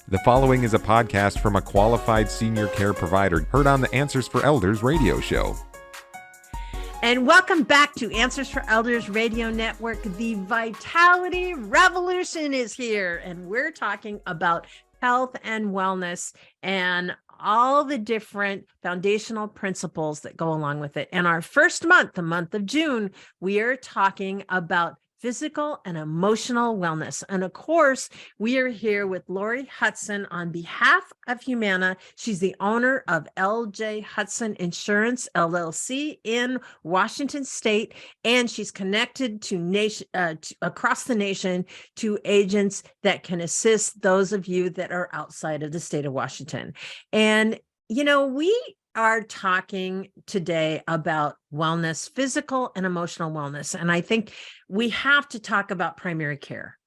The following is a podcast from a qualified senior care provider heard on the Answers for Elders radio show. And welcome back to Answers for Elders Radio Network. The Vitality Revolution is here, and we're talking about health and wellness and all the different foundational principles that go along with it. And our first month, the month of June, we are talking about physical and emotional wellness. And of course, we are here with Lori Hudson on behalf of Humana. She's the owner of LJ Hudson Insurance, LLC in Washington State, and she's connected to across the nation to agents that can assist those of you that are outside of the state of Washington. And, you know, we are talking today about wellness, physical and emotional wellness. And I think we have to talk about primary care.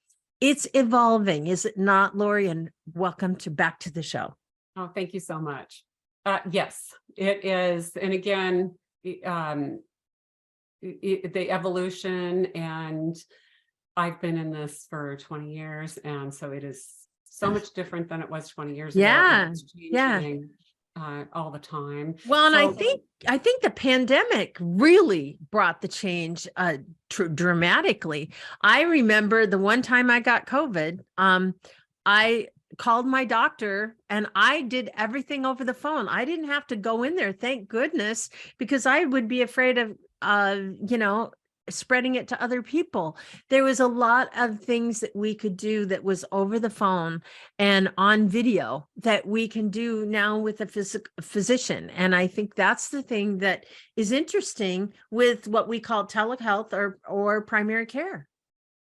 It's evolving, is it not, Lori? And welcome back to the show. Oh, thank you so much. Yes, it is. And again, the evolution, and I've been in this for 20 years. And so it is so much different than it was 20 years ago. Yeah. All the time. Well, and I think the pandemic really brought the change dramatically. I remember the one time I got COVID, I called my doctor and I did everything over the phone. I didn't have to go in there, thank goodness, because I would be afraid of, spreading it to other people. There was a lot of things that we could do that was over the phone and on video that we can do now with a physician. And I think that's the thing that is interesting with what we call telehealth or primary care.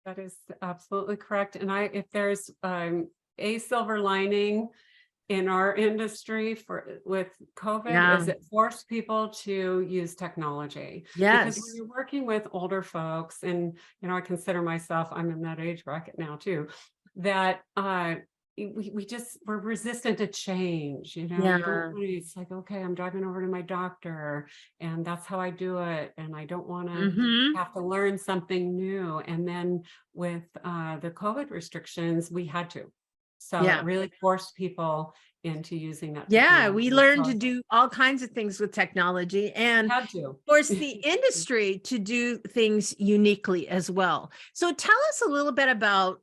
That is absolutely correct. And if there's a silver lining in our industry with COVID, is it forced people to use technology. Yes. Because when you're working with older folks, and I consider myself, I'm in that age bracket now too, that we're resistant to change. It's like, okay, I'm driving over to my doctor and that's how I do it, and I don't want to have to learn something new. And then with the COVID restrictions, we had to. So it really forced people into using that. Yeah, we learned to do all kinds of things with technology and force the industry to do things uniquely as well. So tell us a little bit about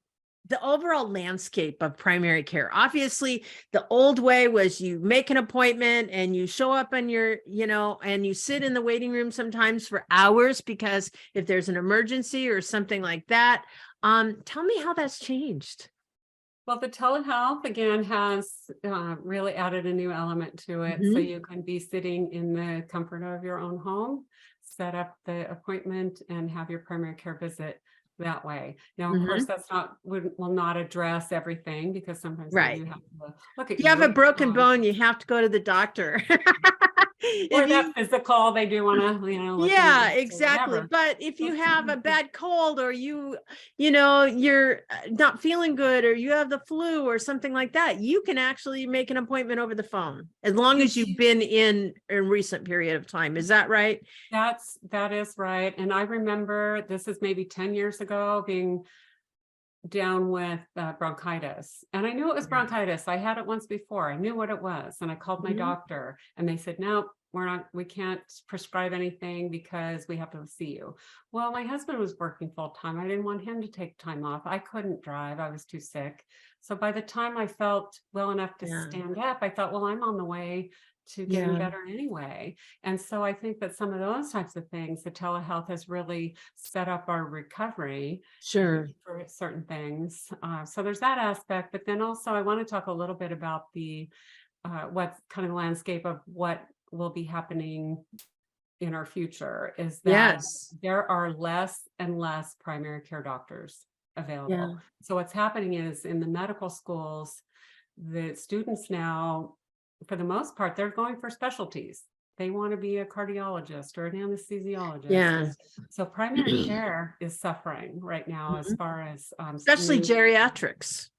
the overall landscape of primary care. Obviously, the old way was you make an appointment and you show up on your, and you sit in the waiting room sometimes for hours because if there's an emergency or something like that. Tell me how that's changed. Well, the telehealth, again, has really added a new element to it. So you can be sitting in the comfort of your own home, set up the appointment, and have your primary care visit that way. Now, of course, will not address everything, because sometimes you have to look at you have a broken bone, you have to go to the doctor. Or that physical, they do want to, yeah, exactly. But if you have a bad cold, or you're not feeling good, or you have the flu or something like that, you can actually make an appointment over the phone, as long as you've been in a recent period of time. Is that right? That is right. And I remember, this is maybe 10 years ago, being down with bronchitis, and I knew it was bronchitis. I had it once before. I knew what it was, and I called my doctor, and they said, no, we can't prescribe anything because we have to see you. Well, my husband was working full time. I didn't want him to take time off. I couldn't drive. I was too sick. So by the time I felt well enough to stand up, I thought, well, I'm on the way to getting better anyway. And so I think that some of those types of things, the telehealth has really set up our recovery for certain things. So there's that aspect, but then also I want to talk a little bit about the what kind of landscape of what will be happening in our future, is that there are less and less primary care doctors available. So what's happening is, in the medical schools, the students now, for the most part, they're going for specialties. They want to be a cardiologist or an anesthesiologist. So primary care is suffering right now, as far as especially geriatrics.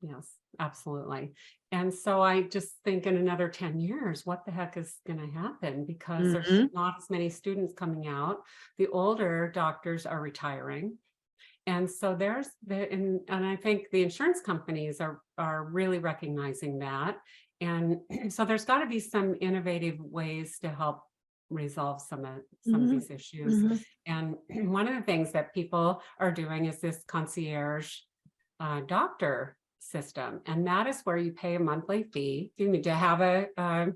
Yes, absolutely. And so I just think in another 10 years, what the heck is going to happen? Because there's not as many students coming out. The older doctors are retiring. And so and I think the insurance companies are really recognizing that. And so there's got to be some innovative ways to help resolve some of these issues. And one of the things that people are doing is this concierge doctor system. And that is where you pay a monthly fee, to have a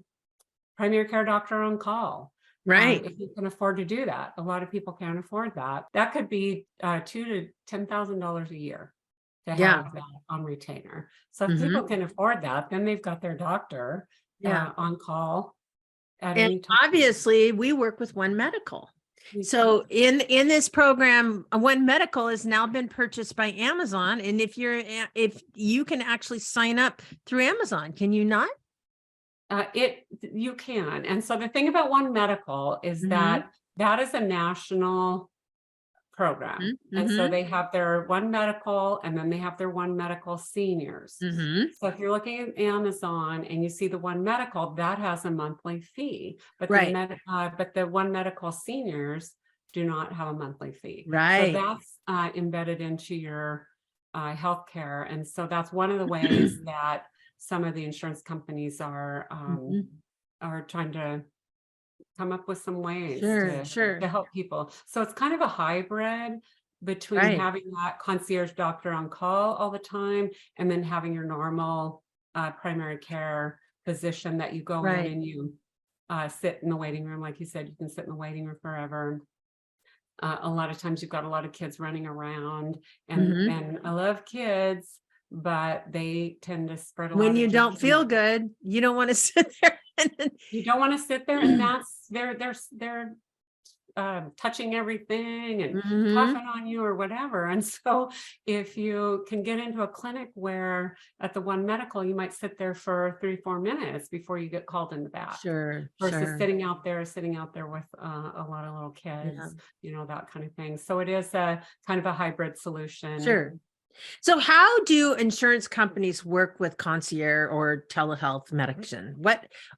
primary care doctor on call. Right. If you can afford to do that. A lot of people can't afford that. That could be $2,000 to $10,000 a year to have that on retainer. So if people can afford that, then they've got their doctor on call at any time. Obviously, we work with One Medical. So in this program, One Medical has now been purchased by Amazon. And if you can actually sign up through Amazon, can you not? You can. And so the thing about One Medical is that is a national program. And so they have their One Medical, and then they have their One Medical Seniors. So if you're looking at Amazon and you see the One Medical, that has a monthly fee, but the One Medical Seniors do not have a monthly fee. Right. So that's embedded into your healthcare. And so that's one of the ways that some of the insurance companies are trying to come up with some ways to help people. So it's kind of a hybrid between having that concierge doctor on call all the time and then having your normal primary care physician that you go in and you sit in the waiting room. Like you said, you can sit in the waiting room forever. A lot of times you've got a lot of kids running around, and I love kids, but they tend to spread a lot when you of don't feel good, you don't want to sit there. You don't want to sit there, and that's they're touching everything and coughing on you or whatever. And so if you can get into a clinic where at the One Medical, you might sit there for 3-4 minutes before you get called in the back. Versus sitting out there with a lot of little kids, that kind of thing. So it is a kind of a hybrid solution. So how do insurance companies work with concierge or telehealth medicine?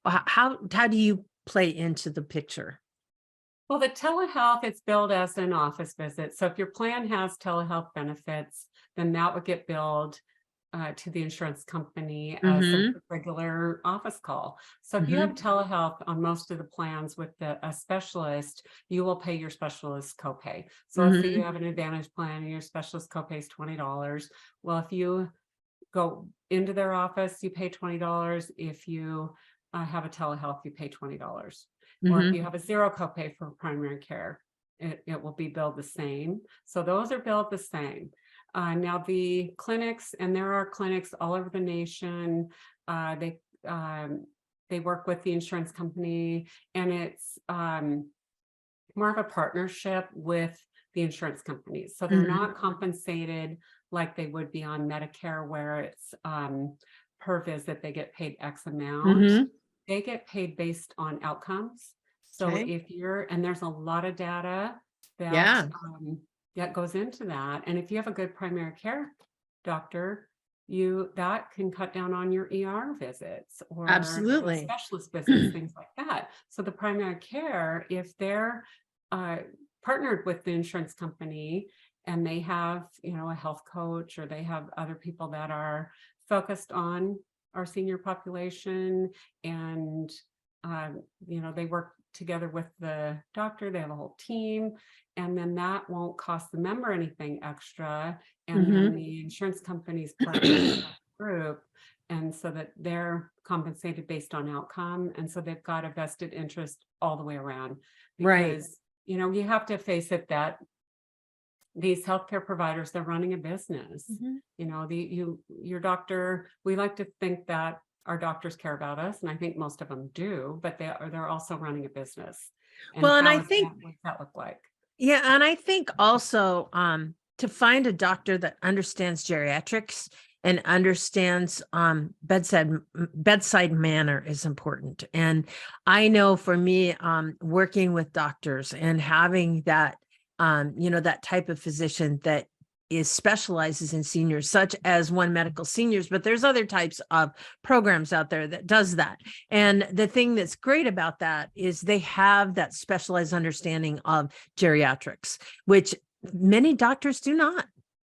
How do you play into the picture? Well, the telehealth, it's billed as an office visit. So if your plan has telehealth benefits, then that would get billed to the insurance company as a regular office call. So if you have telehealth on most of the plans with a specialist, you will pay your specialist copay. So let's say you have an Advantage plan and your specialist copay is $20. Well, if you go into their office, you pay $20. If you have a telehealth, you pay $20. Or if you have a zero copay for primary care, it will be billed the same. So those are billed the same. Now the clinics, and there are clinics all over the nation, they work with the insurance company, and it's more of a partnership with the insurance companies. So they're not compensated like they would be on Medicare, where it's per visit, they get paid X amount. They get paid based on outcomes. So and there's a lot of data that that goes into that. And if you have a good primary care doctor, that can cut down on your ER visits or specialist visits, things like that. So the primary care, if they're partnered with the insurance company and they have, a health coach, or they have other people that are focused on our senior population, and they work together with the doctor, they have a whole team, and then that won't cost the member anything extra, and then the insurance companies partner with that group, and so that they're compensated based on outcome, and so they've got a vested interest all the way around, because you have to face it that these healthcare providers, they're running a business. Your doctor, we like to think that our doctors care about us, and I think most of them do, but they're also running a business. And I think what's that look like? Yeah, and I think also to find a doctor that understands geriatrics and understands bedside manner is important. And I know for me, working with doctors and having that that type of physician that specializes in seniors, such as One Medical Seniors, but there's other types of programs out there that does that. And the thing that's great about that is they have that specialized understanding of geriatrics, which many doctors do not.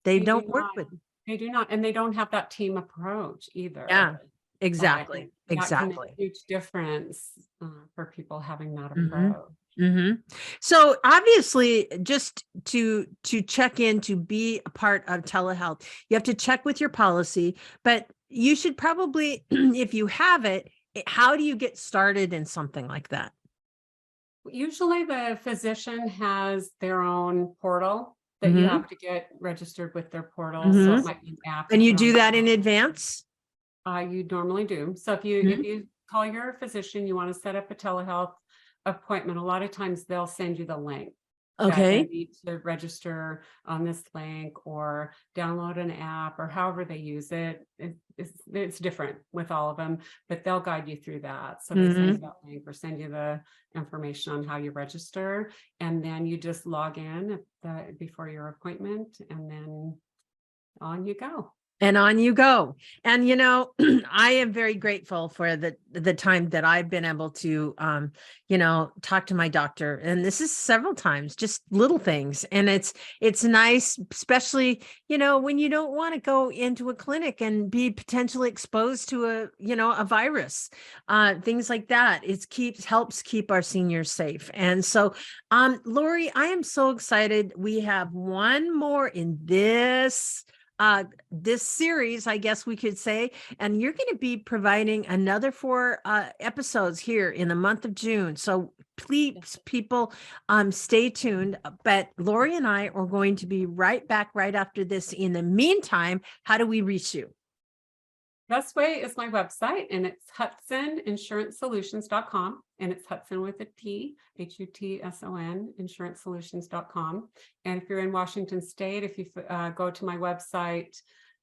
They They don't do work not. with. They do not, and they don't have that team approach either. Yeah, exactly. That can make Exactly. a huge difference for people having that Mhm. approach. So obviously, just to check in to be a part of telehealth, you have to check with your policy, but you should probably, if you have it, how do you get started in something like that? Usually the physician has their own portal that you have to get registered with their portal. So it might be an app. And you put do on that in your phone. advance? You normally do. So if you call your physician, you want to set up a telehealth appointment, a lot of times they'll send you the link that you Okay. need to register on this link or download an app or however they use it. It's different with all of them, but they'll guide you through that. So they send you that link or send you the information on how you register, and then you just log in before your appointment, and then on you go. And on you go. And, you know, I am very grateful for the time that I've been able to, you know, talk to my doctor. And this is several times, just little things. And it's nice, especially, you know, when you don't want to go into a clinic and be potentially exposed to a virus, things like that. Helps keep our seniors safe. And so, Lori, I am so excited. We have one more in this series, I guess we could say, and you're going to be providing another 4 episodes here in the month of June. So please, people, stay tuned. But Lori and I are going to be right back right after this. In the meantime, how do we reach you? Best way is my website, and it's HudsonInsuranceSolutions.com, and it's Hudson with a T, HUTSON, insurancesolutions.com. And if you're in Washington State, if you go to my website,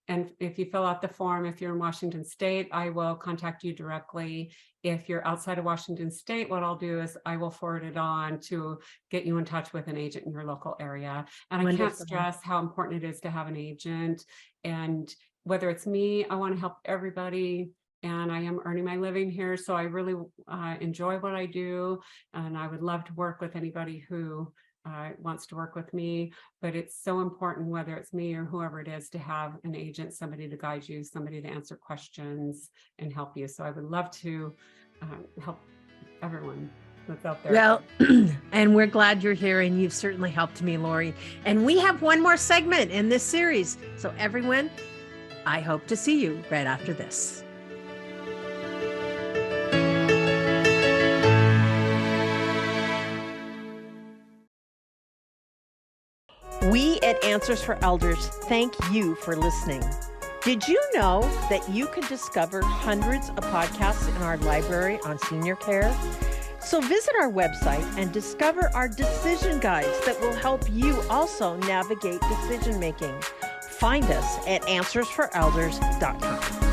and if you fill out the form, if you're in Washington State, I will contact you directly. If you're outside of Washington State, what I'll do is I will forward it on to get you in touch with an agent in your local area. And I can't stress how important it is to have an agent. And whether it's me, I want to help everybody, and I am earning my living here. So I really enjoy what I do, and I would love to work with anybody who wants to work with me. But it's so important, whether it's me or whoever it is, to have an agent, somebody to guide you, somebody to answer questions and help you. So I would love to help everyone that's out there. Well, and we're glad you're here, and you've certainly helped me, Lori. And we have one more segment in this series. So everyone, I hope to see you right after this. We at Answers for Elders thank you for listening. Did you know that you can discover hundreds of podcasts in our library on senior care? So visit our website and discover our decision guides that will help you also navigate decision making. Find us at answersforelders.com.